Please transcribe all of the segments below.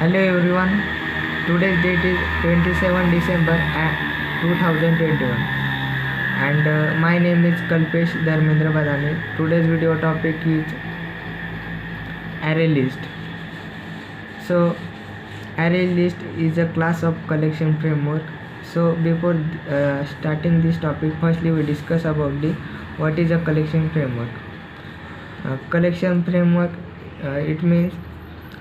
Hello everyone. Today's date is 27 December 2021 and my name is Kalpesh Dharmendra Badane. Today's video topic is array list. So array list is a class of collection framework. So before starting this topic, firstly we discuss about the what is a collection framework. Collection framework it means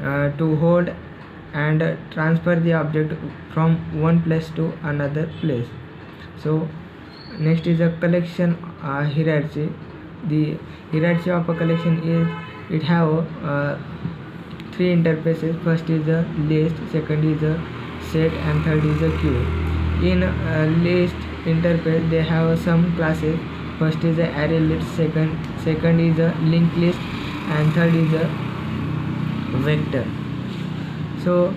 to hold and transfer the object from one place to another place. So next is a collection hierarchy. The hierarchy of a collection is it have three interfaces. First is a list, second is a set, and third is a queue. In list interface they have some classes. First is a array list, second is a linked list, and third is a vector. So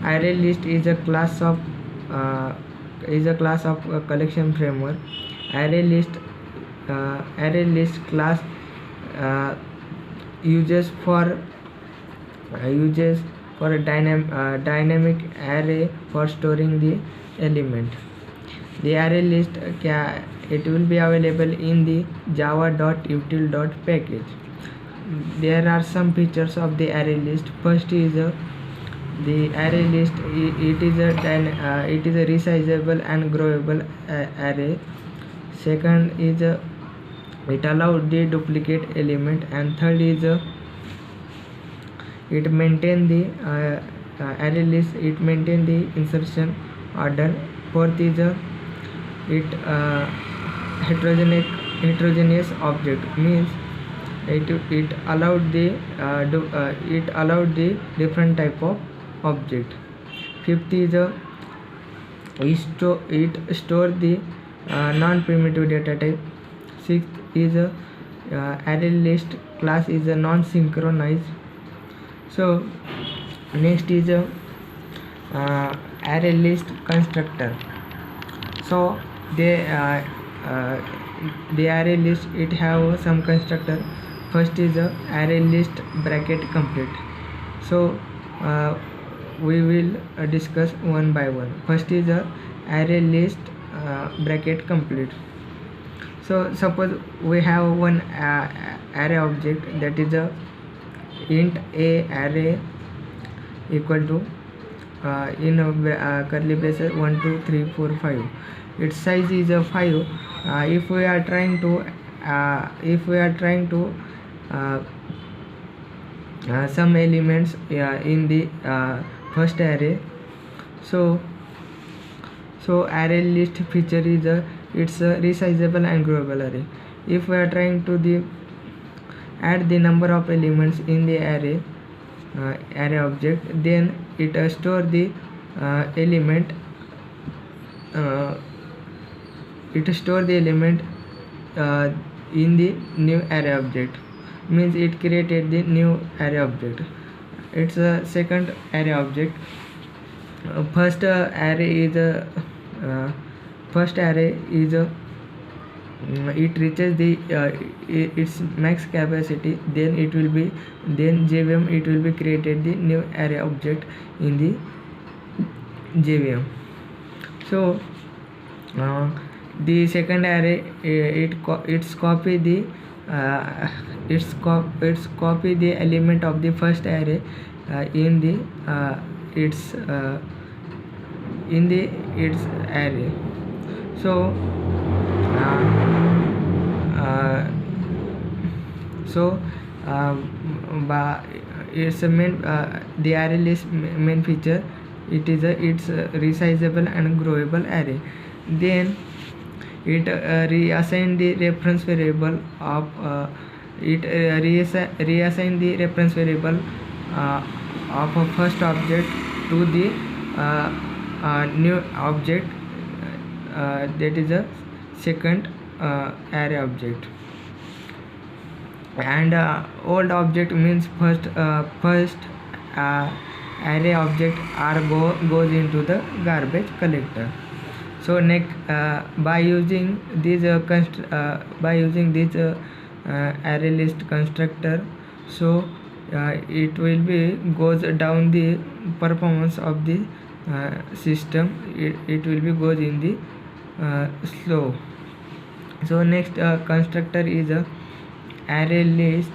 array list is a class of collection framework. Array list class uses for a dynamic array for storing the element. The array list it will be available in the java.util.package. There are some features of the array list. First is the array list it is a resizable and growable array. Second is it allows the duplicate element, and third is it maintain the array list it maintain the insertion order. Fourth is it heterogeneous object, means it allowed the different type of object. Fifth is it store the non-primitive data type. Sixth is array list class is a non-synchronized. So next is array list constructor. So the array list it have some constructor. First is array list bracket complete. So we will discuss one by one. First is array list bracket complete. So suppose we have one array object, that is int a array equal to in curly braces 1 2 3 4 5. Its size is 5. If we are trying to some elements in the first array, so array list feature is it's a resizable and growable array. If we are trying to add the number of elements in the array object, then it store the element in the new array object, means it created the new array object. It's a second array object. First array is it reaches the its max capacity, then JVM it will be created the new array object in the JVM. So the second array it's copy the element of the first array in its array. So it's a main the array list main feature. It is it's resizable and growable array. Then it reassign the reference variable of reassign the reference variable of a first object to the new object, that is a second array object. And old object means first array object goes into the garbage collector. So next by using this array list constructor, so it will be goes down the performance of the system. It will be goes in the slow. So next constructor is a array list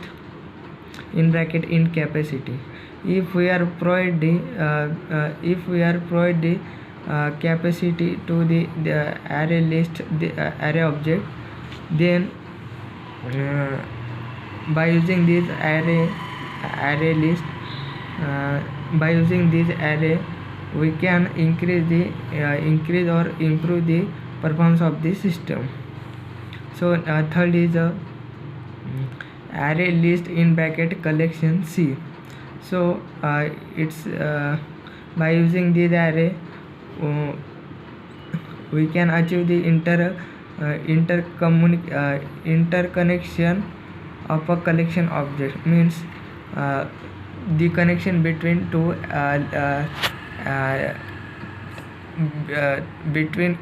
in bracket in capacity. If we are provide the capacity to the array list, the array object, then by using this array list, by using this array, we can increase or improve the performance of the system. So third is a array list in bracket collection C. So it's by using this array, we can achieve the interconnection of a collection object. Means the connection between two between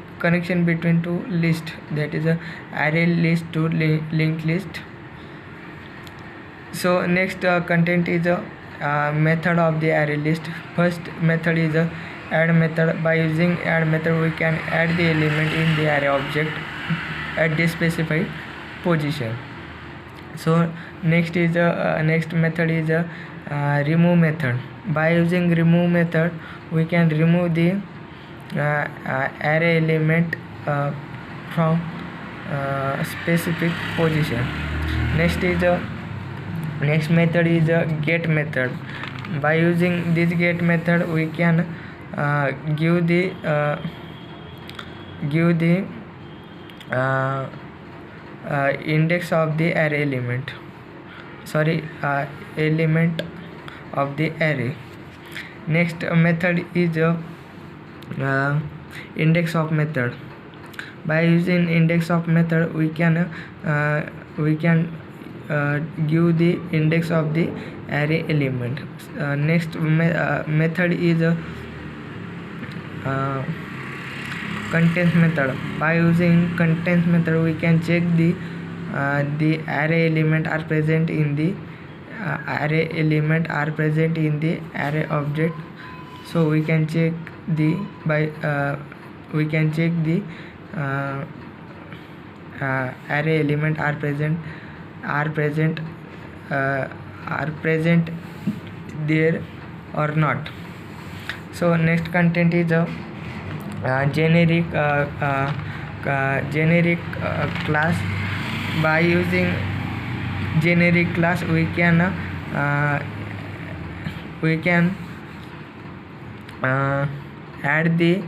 two list, that is a array list to linked list. So next content is a method of the array list. First method is a add method. By using add method, we can add the element in the array object at the specified position. So next is next method is a remove method. By using remove method, we can remove the array element from specific position. Next method is a get method. By using this get method, we can give the index of the array element, element of the array. Next method is index of method. By using index of method, we can give the index of the array element. Next method is contains method. By using contains method, we can check the array element are present in the array object. So we can check the array element are present there or not. So next content is a generic class. By using generic class, we can add the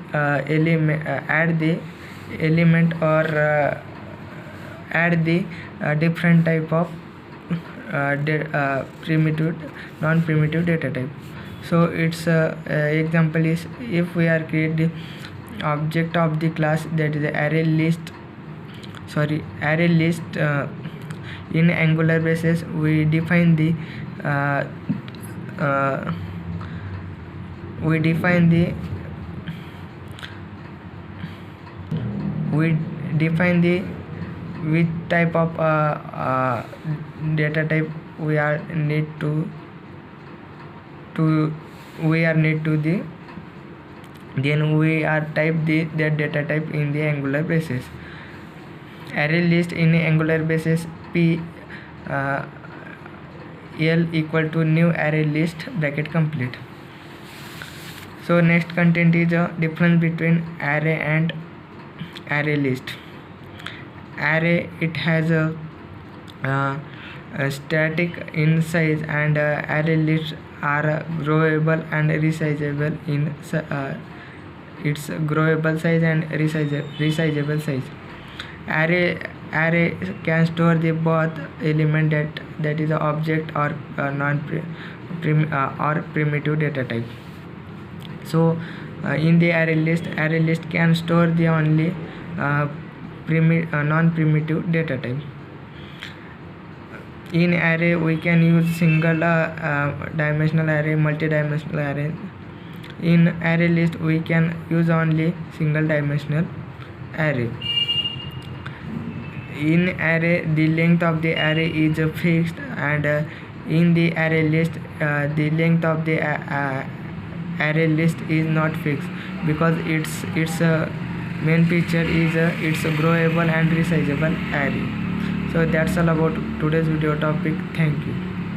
element or add the different type of primitive, non-primitive data type. So its example is, if we are create the object of the class, that is array list in Angular basis, we define the which type of data type we are need to the, then we are type that data type in the Angular basis. Array list in Angular basis, P L equal to new array list bracket complete. So next content is a difference between array and array list. Array, it has a static in size, and array lists are growable and resizable in its growable size and resizable size. Array can store the both element that is a object or primitive data type. So in the array list can store the only non-primitive data type. In array, we can use single dimensional array, multi-dimensional array. In array list, we can use only single dimensional array. In array, the length of the array is fixed, and In the array list, the length of the array list is not fixed because its main feature is it's a growable and resizable array. So that's all about today's video topic. Thank you.